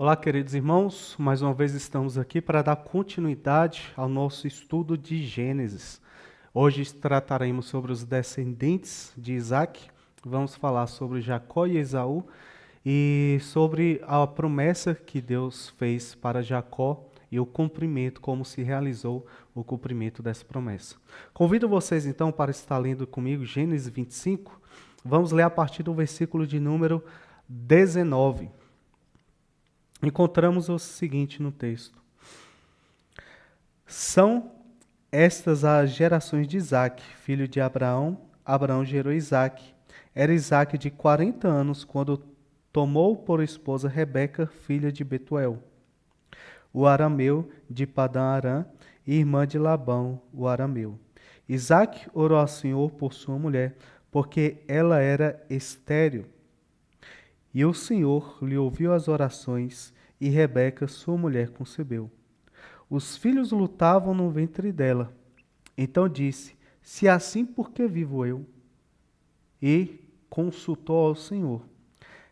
Olá, queridos irmãos, mais uma vez estamos aqui para dar continuidade ao nosso estudo de Gênesis. Hoje trataremos sobre os descendentes de Isaac, vamos falar sobre Jacó e Esaú e sobre a promessa que Deus fez para Jacó e o cumprimento, como se realizou o cumprimento dessa promessa. Convido vocês então para estar lendo comigo Gênesis 25, vamos ler a partir do versículo de número 19. Encontramos o seguinte no texto: São estas as gerações de Isaque, filho de Abraão. Abraão gerou Isaque. Era Isaque de 40 anos quando tomou por esposa Rebeca, filha de Betuel, o arameu de Padã-Arã, e irmã de Labão, o arameu. Isaque orou ao Senhor por sua mulher, porque ela era estéril. E o Senhor lhe ouviu as orações, e Rebeca, sua mulher, concebeu. Os filhos lutavam no ventre dela. Então disse: Se assim, por que vivo eu? E consultou ao Senhor.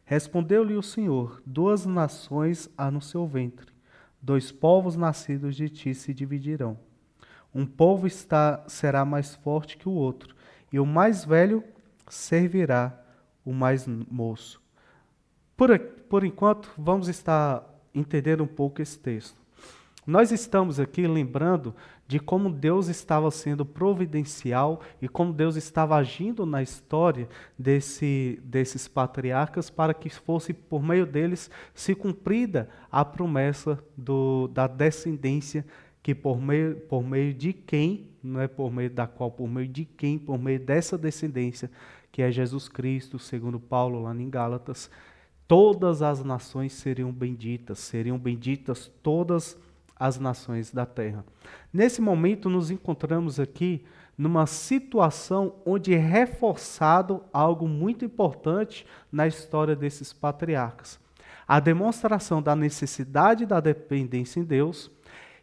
Respondeu-lhe o Senhor: 2 nações há no seu ventre, 2 povos nascidos de ti se dividirão. Um povo será mais forte que o outro, e o mais velho servirá o mais moço. Por enquanto, vamos estar entendendo um pouco esse texto. Nós estamos aqui lembrando de como Deus estava sendo providencial e como Deus estava agindo na história desses patriarcas para que fosse por meio deles se cumprida a promessa da descendência que por meio de quem, não é por meio da qual, por meio de quem, por meio dessa descendência, que é Jesus Cristo, segundo Paulo lá em Gálatas, todas as nações seriam benditas todas as nações da terra. Nesse momento nos encontramos aqui numa situação onde é reforçado algo muito importante na história desses patriarcas. A demonstração da necessidade da dependência em Deus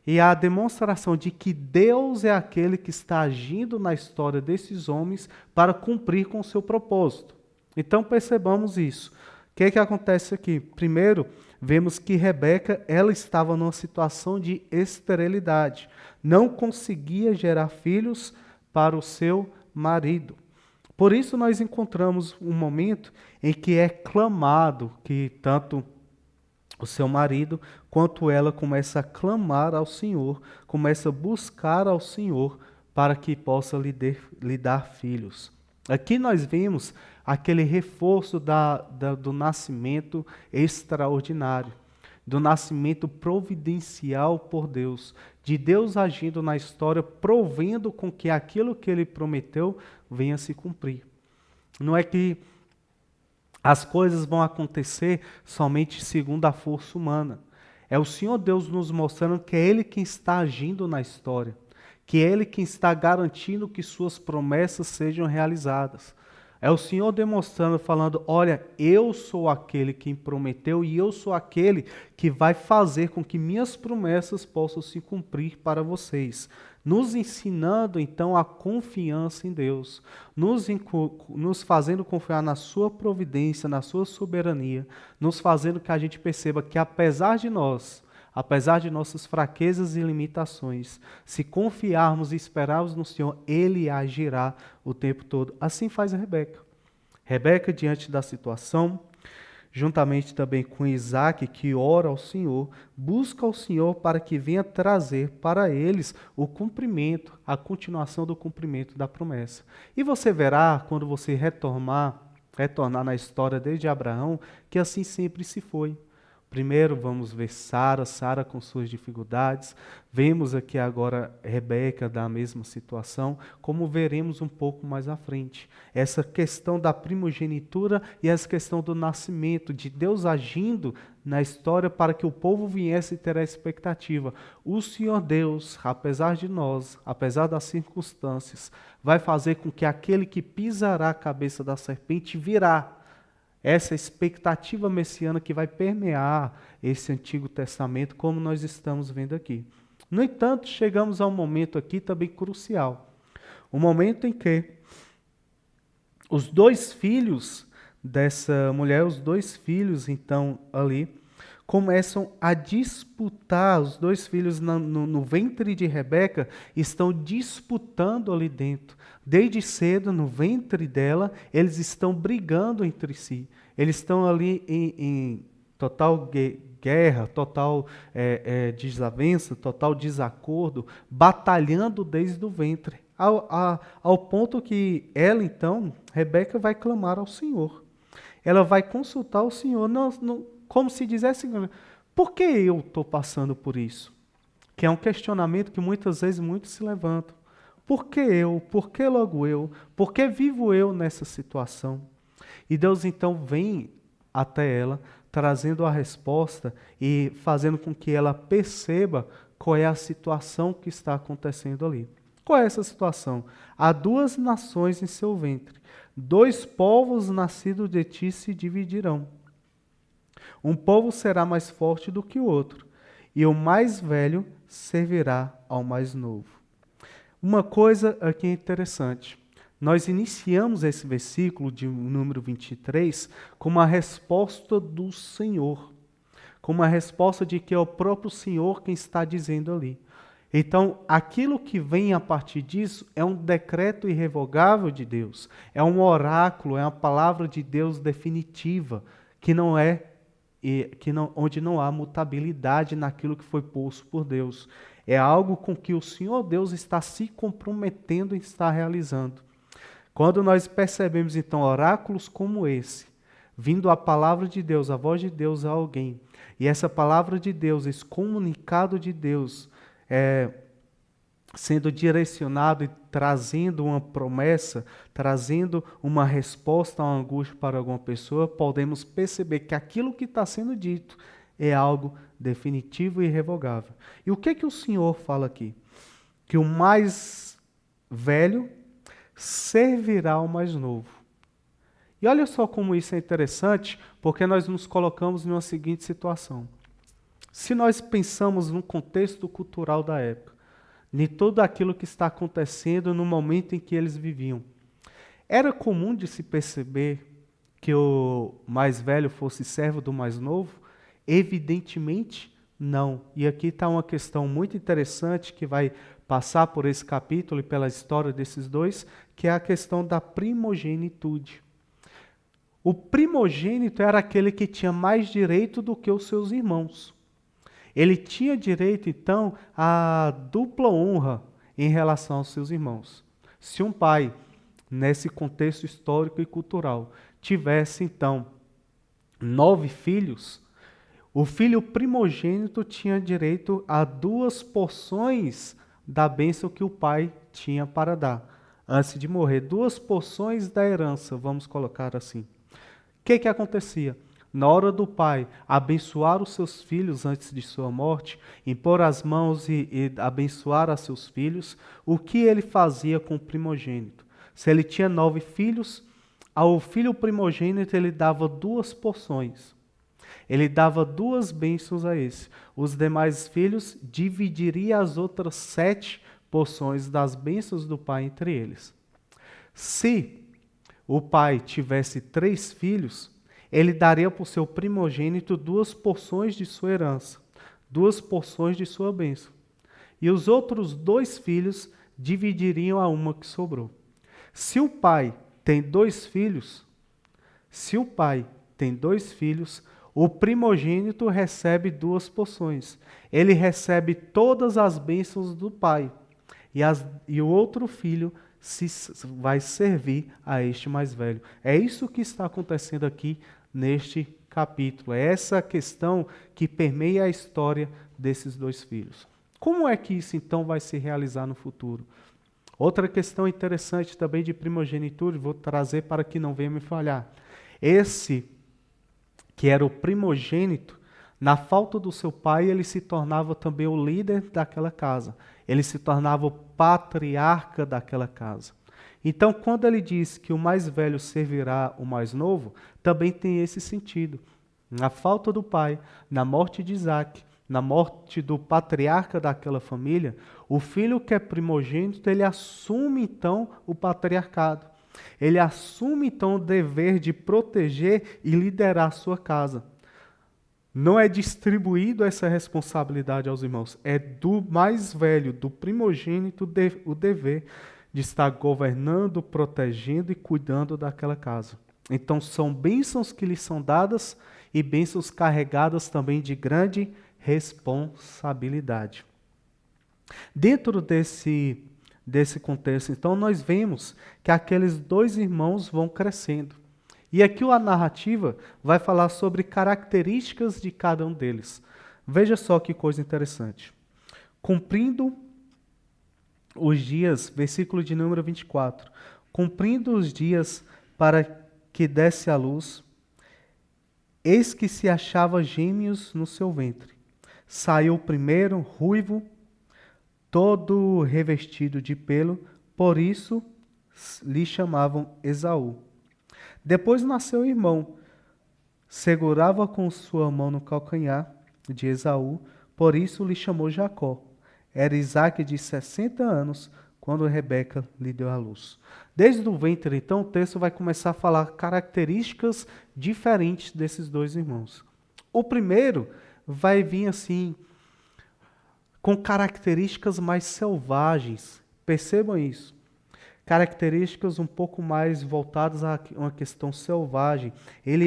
e a demonstração de que Deus é aquele que está agindo na história desses homens para cumprir com o seu propósito. Então percebamos isso. O que acontece aqui? Primeiro, vemos que Rebeca, ela estava numa situação de esterilidade. Não conseguia gerar filhos para o seu marido. Por isso nós encontramos um momento em que é clamado, que tanto o seu marido quanto ela começa a clamar ao Senhor, começa a buscar ao Senhor para que possa lhe dar filhos. Aqui nós vemos aquele reforço do nascimento extraordinário, do nascimento providencial por Deus, de Deus agindo na história, provendo com que aquilo que Ele prometeu venha se cumprir. Não é que as coisas vão acontecer somente segundo a força humana. É o Senhor Deus nos mostrando que é Ele quem está agindo na história, que é Ele quem está garantindo que suas promessas sejam realizadas. É o Senhor demonstrando, falando: olha, eu sou aquele que prometeu e eu sou aquele que vai fazer com que minhas promessas possam se cumprir para vocês. Nos ensinando, então, a confiança em Deus, nos fazendo confiar na sua providência, na sua soberania, nos fazendo que a gente perceba que apesar de nossas fraquezas e limitações, se confiarmos e esperarmos no Senhor, Ele agirá o tempo todo. Assim faz a Rebeca. Rebeca, diante da situação, juntamente também com Isaque, que ora ao Senhor, busca ao Senhor para que venha trazer para eles o cumprimento, a continuação do cumprimento da promessa. E você verá, quando você retornar na história desde Abraão, que assim sempre se foi. Primeiro vamos ver Sara com suas dificuldades. Vemos aqui agora Rebeca da mesma situação, como veremos um pouco mais à frente. Essa questão da primogenitura e essa questão do nascimento, de Deus agindo na história para que o povo viesse ter a expectativa. O Senhor Deus, apesar de nós, apesar das circunstâncias, vai fazer com que aquele que pisará a cabeça da serpente virá. Essa expectativa messiânica que vai permear esse Antigo Testamento, como nós estamos vendo aqui. No entanto, chegamos a um momento aqui também crucial. Um momento em que os 2 filhos dessa mulher, os 2 filhos, então, ali, começam a disputar, os dois filhos no ventre de Rebeca estão disputando ali dentro. Desde cedo, no ventre dela, eles estão brigando entre si. Eles estão ali em total guerra, total desavença, total desacordo, batalhando desde o ventre. Ao ponto que ela, então, Rebeca, vai clamar ao Senhor. Ela vai consultar o Senhor, como se dissesse, por que eu estou passando por isso? Que é um questionamento que muitas vezes muitos se levantam. Por que eu? Por que logo eu? Por que vivo eu nessa situação? E Deus então vem até ela, trazendo a resposta e fazendo com que ela perceba qual é a situação que está acontecendo ali. Qual é essa situação? Há duas nações em seu ventre. Dois povos nascidos de ti se dividirão. Um povo será mais forte do que o outro, e o mais velho servirá ao mais novo. Uma coisa aqui é interessante. Nós iniciamos esse versículo de número 23 com uma resposta do Senhor. Com uma resposta de que é o próprio Senhor quem está dizendo ali. Então, aquilo que vem a partir disso é um decreto irrevogável de Deus. É um oráculo, é uma palavra de Deus definitiva, onde não há mutabilidade naquilo que foi posto por Deus. É algo com que o Senhor Deus está se comprometendo em estar realizando. Quando nós percebemos, então, oráculos como esse, vindo a palavra de Deus, a voz de Deus a alguém, e essa palavra de Deus, esse comunicado de Deus, sendo direcionado e trazendo uma promessa, trazendo uma resposta a uma angústia para alguma pessoa, podemos perceber que aquilo que está sendo dito é algo definitivo e irrevogável. E o que o Senhor fala aqui? Que o mais velho servirá ao mais novo. E olha só como isso é interessante, porque nós nos colocamos em uma seguinte situação. Se nós pensamos no contexto cultural da época, em tudo aquilo que está acontecendo no momento em que eles viviam, era comum de se perceber que o mais velho fosse servo do mais novo? Evidentemente, não. E aqui está uma questão muito interessante que vai passar por esse capítulo e pela história desses dois, que é a questão da primogenitude. O primogênito era aquele que tinha mais direito do que os seus irmãos. Ele tinha direito, então, à dupla honra em relação aos seus irmãos. Se um pai, nesse contexto histórico e cultural, tivesse, então, 9 filhos, o filho primogênito tinha direito a 2 porções da bênção que o pai tinha para dar. Antes de morrer, 2 porções da herança, vamos colocar assim. O que acontecia? Na hora do pai abençoar os seus filhos antes de sua morte, impor as mãos e abençoar a seus filhos, o que ele fazia com o primogênito? Se ele tinha 9 filhos, ao filho primogênito ele dava 2 porções. Ele dava 2 bênçãos a esse. Os demais filhos dividiria as outras 7 porções das bênçãos do pai entre eles. Se o pai tivesse 3 filhos, ele daria para o seu primogênito 2 porções de sua herança, 2 porções de sua bênção. E os outros 2 filhos dividiriam a uma que sobrou. Se o pai tem 2 filhos, o primogênito recebe 2 porções. Ele recebe todas as bênçãos do pai. E o outro filho vai servir a este mais velho. É isso que está acontecendo aqui neste capítulo. É essa questão que permeia a história desses 2 filhos. Como é que isso então vai se realizar no futuro? Outra questão interessante também de primogenitura, vou trazer para que não venha me falhar. Esse que era o primogênito, na falta do seu pai, ele se tornava também o líder daquela casa. Ele se tornava o patriarca daquela casa. Então, quando ele diz que o mais velho servirá o mais novo, também tem esse sentido. Na falta do pai, na morte de Isaac, na morte do patriarca daquela família, o filho que é primogênito, ele assume então o patriarcado. Ele assume então o dever de proteger e liderar a sua casa. Não é distribuído essa responsabilidade aos irmãos. É do mais velho, do primogênito, o dever de estar governando, protegendo e cuidando daquela casa. Então, são bênçãos que lhes são dadas e bênçãos carregadas também de grande responsabilidade. Dentro desse contexto, então, nós vemos que aqueles dois irmãos vão crescendo. E aqui a narrativa vai falar sobre características de cada um deles. Veja só que coisa interessante. Cumprindo os dias, versículo de número 24. Cumprindo os dias para que desse à luz, eis que se achava gêmeos no seu ventre. Saiu o primeiro, ruivo, todo revestido de pelo, por isso lhe chamavam Esaú. Depois nasceu o irmão, segurava com sua mão no calcanhar de Esaú, por isso lhe chamou Jacó. Era Isaque de 60 anos, quando Rebeca lhe deu à luz. Desde o ventre, então, o texto vai começar a falar características diferentes desses dois irmãos. O primeiro vai vir assim, com características mais selvagens. Percebam isso. Características um pouco mais voltadas a uma questão selvagem. Ele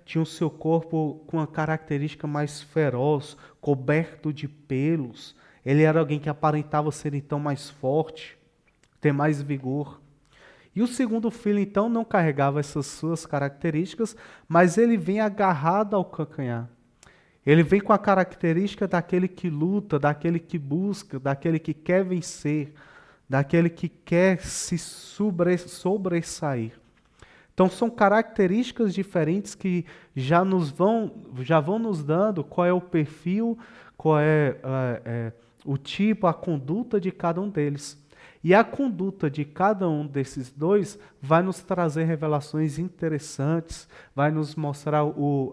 tinha o seu corpo com uma característica mais feroz, coberto de pelos. Ele era alguém que aparentava ser então mais forte, ter mais vigor. E o segundo filho então não carregava essas suas características, mas ele vem agarrado ao calcanhar. Ele vem com a característica daquele que luta, daquele que busca, daquele que quer vencer, daquele que quer se sobressair. Então são características diferentes que já vão nos dando qual é o perfil, qual é o tipo, a conduta de cada um deles. E a conduta de cada um desses dois vai nos trazer revelações interessantes, vai nos mostrar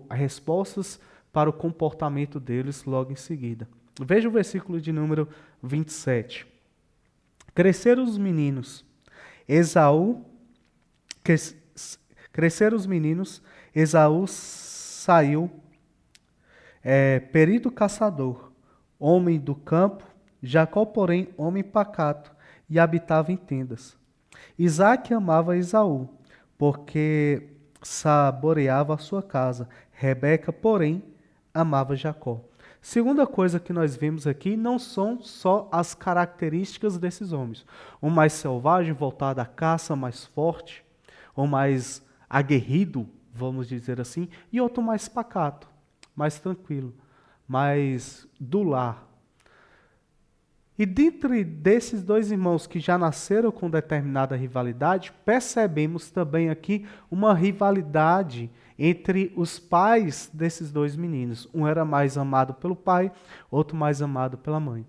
respostas para o comportamento deles logo em seguida. Veja o versículo de número 27. Cresceram os meninos, Esaú saiu, perito caçador, homem do campo, Jacó, porém, homem pacato, e habitava em tendas. Isaque amava Esaú, porque saboreava a sua casa. Rebeca, porém, amava Jacó. Segunda coisa que nós vemos aqui não são só as características desses homens. Um mais selvagem, voltado à caça, mais forte, ou mais aguerrido, vamos dizer assim, e outro mais pacato, mais tranquilo, mais do lar. E dentre desses dois irmãos que já nasceram com determinada rivalidade, percebemos também aqui uma rivalidade entre os pais desses dois meninos. Um era mais amado pelo pai, outro mais amado pela mãe.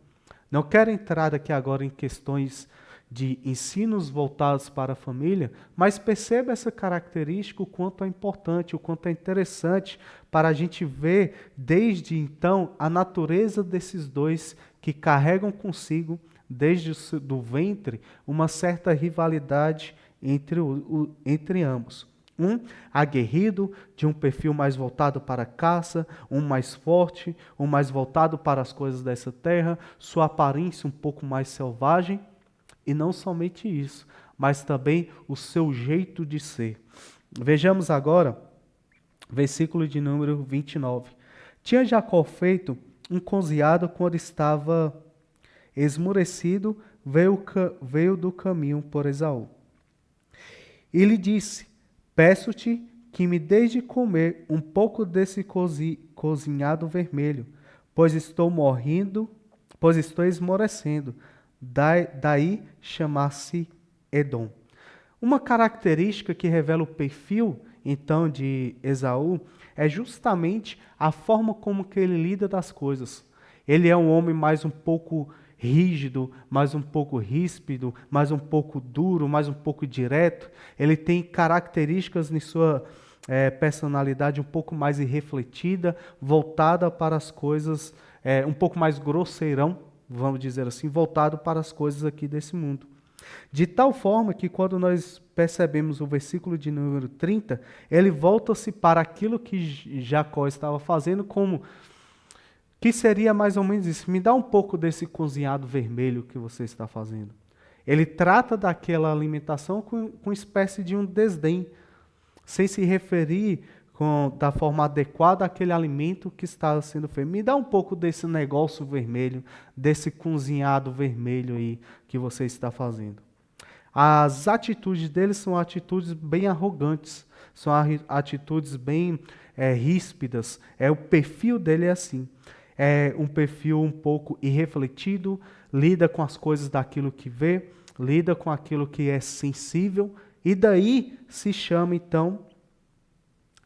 Não quero entrar aqui agora em questões de ensinos voltados para a família, mas perceba essa característica, o quanto é importante, o quanto é interessante para a gente ver desde então a natureza desses dois que carregam consigo, desde do ventre, uma certa rivalidade entre ambos. Um aguerrido, de um perfil mais voltado para a caça, um mais forte, um mais voltado para as coisas dessa terra, sua aparência um pouco mais selvagem, e não somente isso, mas também o seu jeito de ser. Vejamos agora, versículo de número 29. Tinha Jacó feito um cozinhado quando estava esmurecido, veio do caminho por Esaú. E lhe disse: peço-te que me deis de comer um pouco desse cozinhado vermelho, pois estou esmorecendo. Daí chamar-se Edom. Uma característica que revela o perfil, então, de Esaú, é justamente a forma como que ele lida das coisas. Ele é um homem mais um pouco rígido, mais um pouco ríspido, mais um pouco duro, mais um pouco direto. Ele tem características em sua personalidade um pouco mais irrefletida, voltada para as coisas, um pouco mais grosseirão, vamos dizer assim, voltado para as coisas aqui desse mundo. De tal forma que quando nós percebemos o versículo de número 30, ele volta-se para aquilo que Jacó estava fazendo, como que seria mais ou menos isso. Me dá um pouco desse cozinhado vermelho que você está fazendo. Ele trata daquela alimentação com espécie de um desdém, sem se referir da forma adequada àquele alimento que está sendo feito. Me dá um pouco desse negócio vermelho, desse cozinhado vermelho aí que você está fazendo. As atitudes dele são atitudes bem arrogantes, são atitudes bem ríspidas. O perfil dele é assim. É um perfil um pouco irrefletido, lida com as coisas daquilo que vê, lida com aquilo que é sensível, e daí se chama então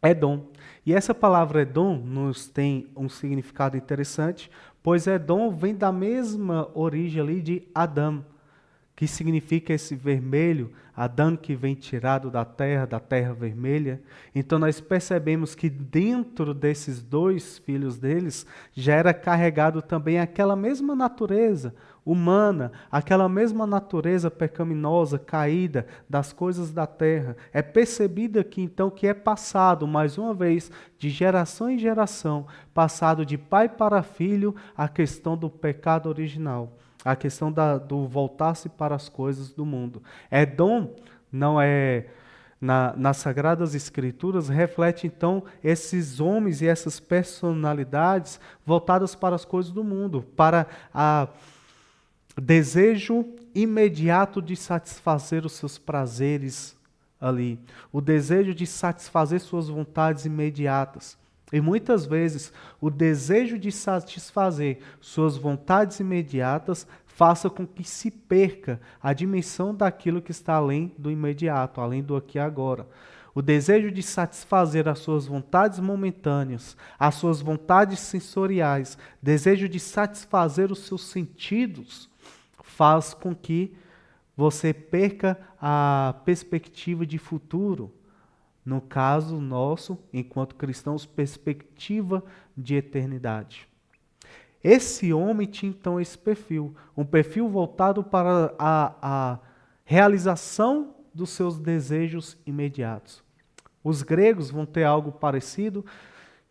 Edom. E essa palavra Edom nos tem um significado interessante, pois Edom vem da mesma origem ali de Adão, que significa esse vermelho, Adão que vem tirado da terra vermelha. Então nós percebemos que dentro desses dois filhos deles já era carregado também aquela mesma natureza humana, aquela mesma natureza pecaminosa, caída das coisas da terra. É percebido aqui então que é passado, mais uma vez, de geração em geração, passado de pai para filho, a questão do pecado original. A questão do voltar-se para as coisas do mundo. Edom não é, nas Sagradas Escrituras, reflete então esses homens e essas personalidades voltadas para as coisas do mundo, para o desejo imediato de satisfazer os seus prazeres ali, o desejo de satisfazer suas vontades imediatas. E muitas vezes o desejo de satisfazer suas vontades imediatas faça com que se perca a dimensão daquilo que está além do imediato, além do aqui e agora. O desejo de satisfazer as suas vontades momentâneas, as suas vontades sensoriais, desejo de satisfazer os seus sentidos, faz com que você perca a perspectiva de futuro. No caso nosso, enquanto cristãos, perspectiva de eternidade. Esse homem tinha então esse perfil, um perfil voltado para a realização dos seus desejos imediatos. Os gregos vão ter algo parecido,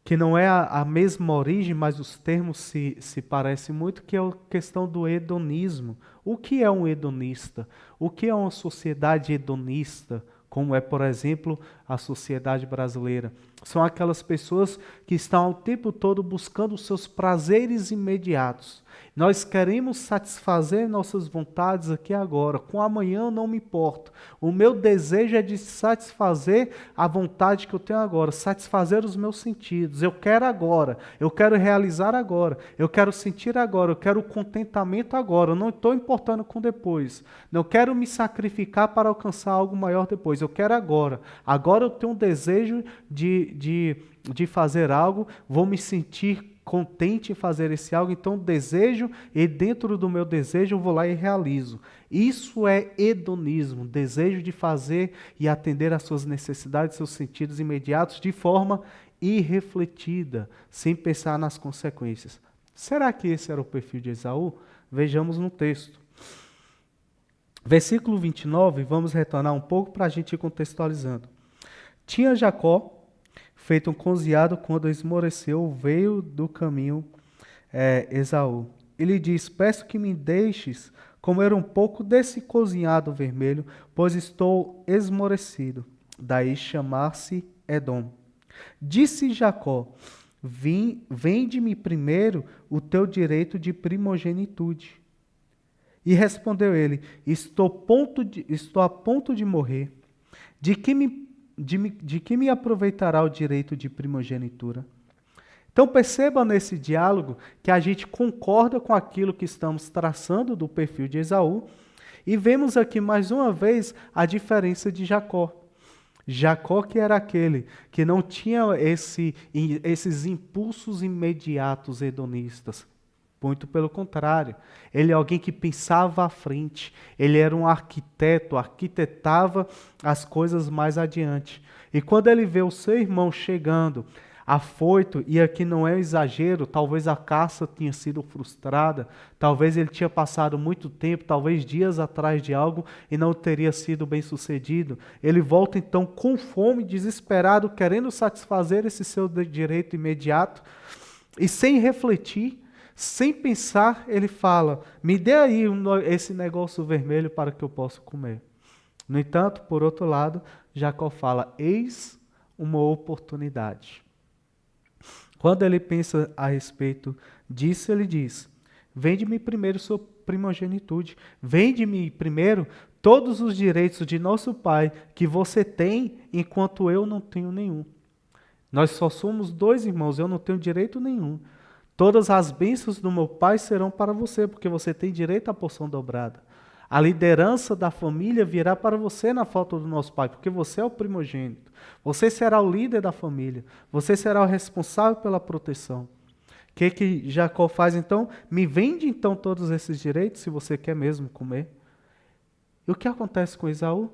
que não é a mesma origem, mas os termos se parecem muito, que é a questão do hedonismo. O que é um hedonista? O que é uma sociedade hedonista? Como é, por exemplo, a sociedade brasileira. São aquelas pessoas que estão o tempo todo buscando os seus prazeres imediatos. Nós queremos satisfazer nossas vontades aqui agora. Com amanhã eu não me importo. O meu desejo é de satisfazer a vontade que eu tenho agora, satisfazer os meus sentidos. Eu quero agora, eu quero realizar agora, eu quero sentir agora, eu quero o contentamento agora. Eu não estou importando com depois. Não quero me sacrificar para alcançar algo maior depois. Eu quero agora. Agora eu tenho um desejo de fazer algo, vou me sentir contente em fazer esse algo, então desejo, e dentro do meu desejo eu vou lá e realizo. Isso é hedonismo, desejo de fazer e atender às suas necessidades, seus sentidos imediatos, de forma irrefletida, sem pensar nas consequências. Será que esse era o perfil de Esaú? Vejamos no texto. Versículo 29, vamos retornar um pouco para a gente ir contextualizando. Tinha Jacó feito um cozinhado quando esmoreceu, veio do caminho Esaú. Ele diz: peço que me deixes comer um pouco desse cozinhado vermelho, pois estou esmorecido. Daí chamar-se Edom. Disse Jacó: vende-me primeiro o teu direito de primogenitude. E respondeu ele: estou a ponto de morrer. De que me aproveitará o direito de primogenitura? Então perceba nesse diálogo que a gente concorda com aquilo que estamos traçando do perfil de Esaú, e vemos aqui mais uma vez a diferença de Jacó. Jacó, que era aquele que não tinha esses impulsos imediatos hedonistas. Muito pelo contrário, ele é alguém que pensava à frente, ele era um arquiteto, arquitetava as coisas mais adiante. E quando ele vê o seu irmão chegando, afoito, e aqui não é um exagero, talvez a caça tinha sido frustrada, talvez ele tinha passado muito tempo, talvez dias atrás de algo e não teria sido bem sucedido. Ele volta então com fome, desesperado, querendo satisfazer esse seu direito imediato e sem refletir, sem pensar, ele fala: me dê aí esse negócio vermelho para que eu possa comer. No entanto, por outro lado, Jacó fala: eis uma oportunidade. Quando ele pensa a respeito disso, ele diz: vende-me primeiro sua primogenitude, vende-me primeiro todos os direitos de nosso pai que você tem, enquanto eu não tenho nenhum. Nós só somos dois irmãos, eu não tenho direito nenhum. Todas as bênçãos do meu pai serão para você, porque você tem direito à porção dobrada. A liderança da família virá para você na falta do nosso pai, porque você é o primogênito. Você será o líder da família. Você será o responsável pela proteção. O que Jacó faz então? Me vende então todos esses direitos, se você quer mesmo comer. E o que acontece com Esaú?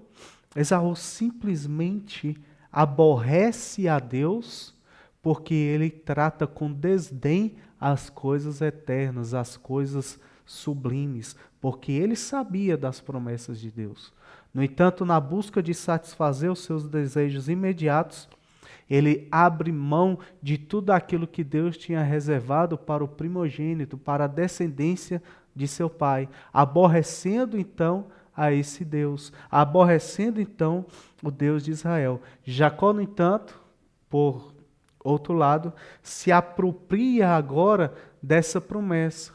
Esaú simplesmente aborrece a Deus, porque ele trata com desdém as coisas eternas, as coisas sublimes, porque ele sabia das promessas de Deus. No entanto, na busca de satisfazer os seus desejos imediatos, ele abre mão de tudo aquilo que Deus tinha reservado para o primogênito, para a descendência de seu pai, aborrecendo então a esse Deus, aborrecendo então o Deus de Israel. Jacó, no entanto, por outro lado, se apropria agora dessa promessa.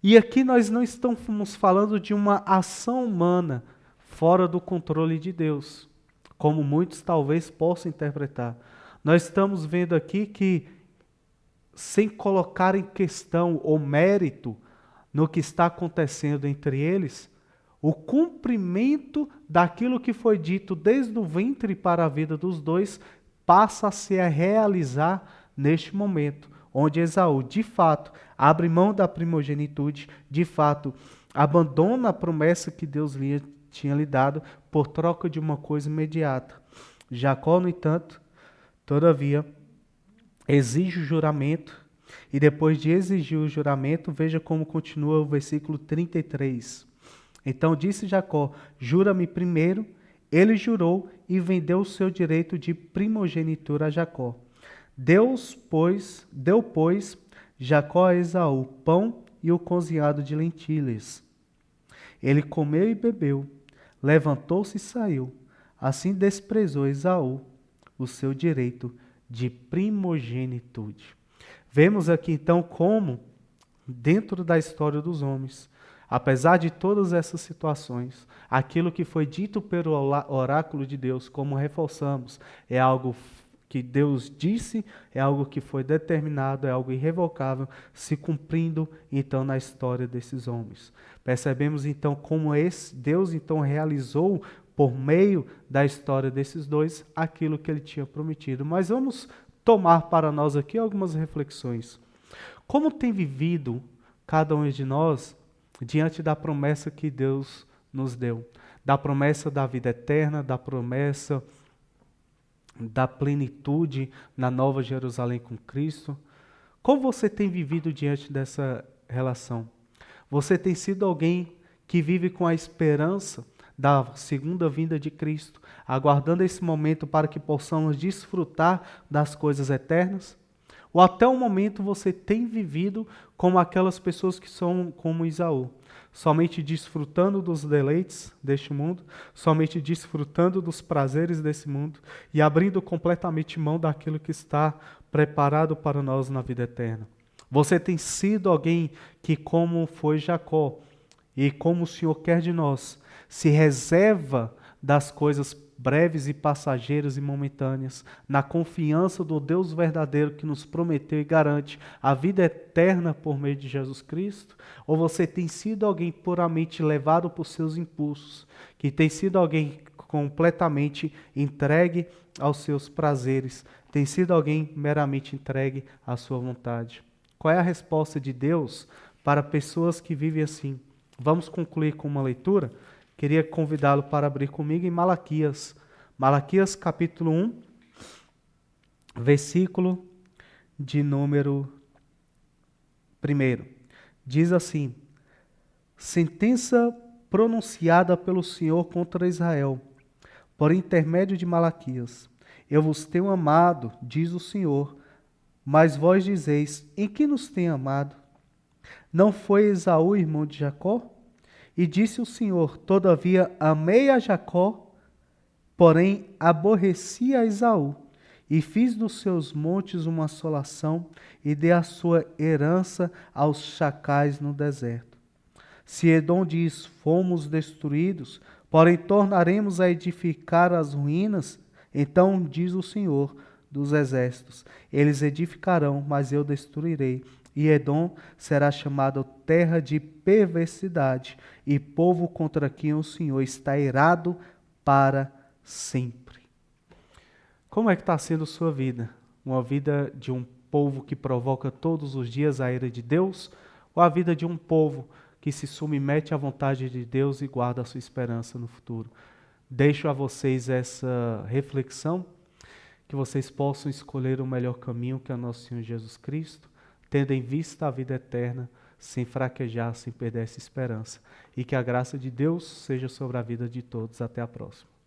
E aqui nós não estamos falando de uma ação humana fora do controle de Deus, como muitos talvez possam interpretar. Nós estamos vendo aqui que, sem colocar em questão ou mérito no que está acontecendo entre eles, o cumprimento daquilo que foi dito desde o ventre para a vida dos dois passa a se realizar neste momento, onde Esaú, de fato, abre mão da primogenitude, de fato, abandona a promessa que Deus tinha lhe dado por troca de uma coisa imediata. Jacó, no entanto, todavia, exige o juramento, e depois de exigir o juramento, veja como continua o versículo 33. Então disse Jacó: jura-me primeiro. Ele jurou e vendeu o seu direito de primogenitura a Jacó. Deu, pois, Jacó a Esaú pão e o cozinhado de lentilhas. Ele comeu e bebeu, levantou-se e saiu. Assim desprezou Esaú o seu direito de primogenitude. Vemos aqui então como, dentro da história dos homens, apesar de todas essas situações, aquilo que foi dito pelo oráculo de Deus, como reforçamos, é algo que Deus disse, é algo que foi determinado, é algo irrevogável, se cumprindo então na história desses homens. Percebemos então como Deus então realizou por meio da história desses dois aquilo que ele tinha prometido. Mas vamos tomar para nós aqui algumas reflexões. Como tem vivido cada um de nós diante da promessa que Deus nos deu, da promessa da vida eterna, da promessa da plenitude na Nova Jerusalém com Cristo? Como você tem vivido diante dessa relação? Você tem sido alguém que vive com a esperança da segunda vinda de Cristo, aguardando esse momento para que possamos desfrutar das coisas eternas? Ou até o momento você tem vivido como aquelas pessoas que são como Esaú, somente desfrutando dos deleites deste mundo, somente desfrutando dos prazeres desse mundo e abrindo completamente mão daquilo que está preparado para nós na vida eterna? Você tem sido alguém que, como foi Jacó, e como o Senhor quer de nós, se reserva das coisas breves e passageiras e momentâneas, na confiança do Deus verdadeiro que nos prometeu e garante a vida eterna por meio de Jesus Cristo? Ou você tem sido alguém puramente levado por seus impulsos, que tem sido alguém completamente entregue aos seus prazeres, tem sido alguém meramente entregue à sua vontade? Qual é a resposta de Deus para pessoas que vivem assim? Vamos concluir com uma leitura? Queria convidá-lo para abrir comigo em Malaquias. Malaquias capítulo 1, versículo de número 1. Diz assim: sentença pronunciada pelo Senhor contra Israel, por intermédio de Malaquias. Eu vos tenho amado, diz o Senhor, mas vós dizeis: em que nos tem amado? Não foi Esaú irmão de Jacó? E disse o Senhor: todavia amei a Jacó, porém aborreci a Esaú, e fiz dos seus montes uma assolação, e dei a sua herança aos chacais no deserto. Se Edom diz: fomos destruídos, porém tornaremos a edificar as ruínas, então diz o Senhor dos exércitos: eles edificarão, mas eu destruirei. E Edom será chamado terra de perversidade, e povo contra quem o Senhor está irado para sempre. Como é que está sendo sua vida? Uma vida de um povo que provoca todos os dias a ira de Deus? Ou a vida de um povo que se submete à vontade de Deus e guarda a sua esperança no futuro? Deixo a vocês essa reflexão, que vocês possam escolher o melhor caminho, que é o nosso Senhor Jesus Cristo, tendo em vista a vida eterna, sem fraquejar, sem perder essa esperança. E que a graça de Deus seja sobre a vida de todos. Até a próxima.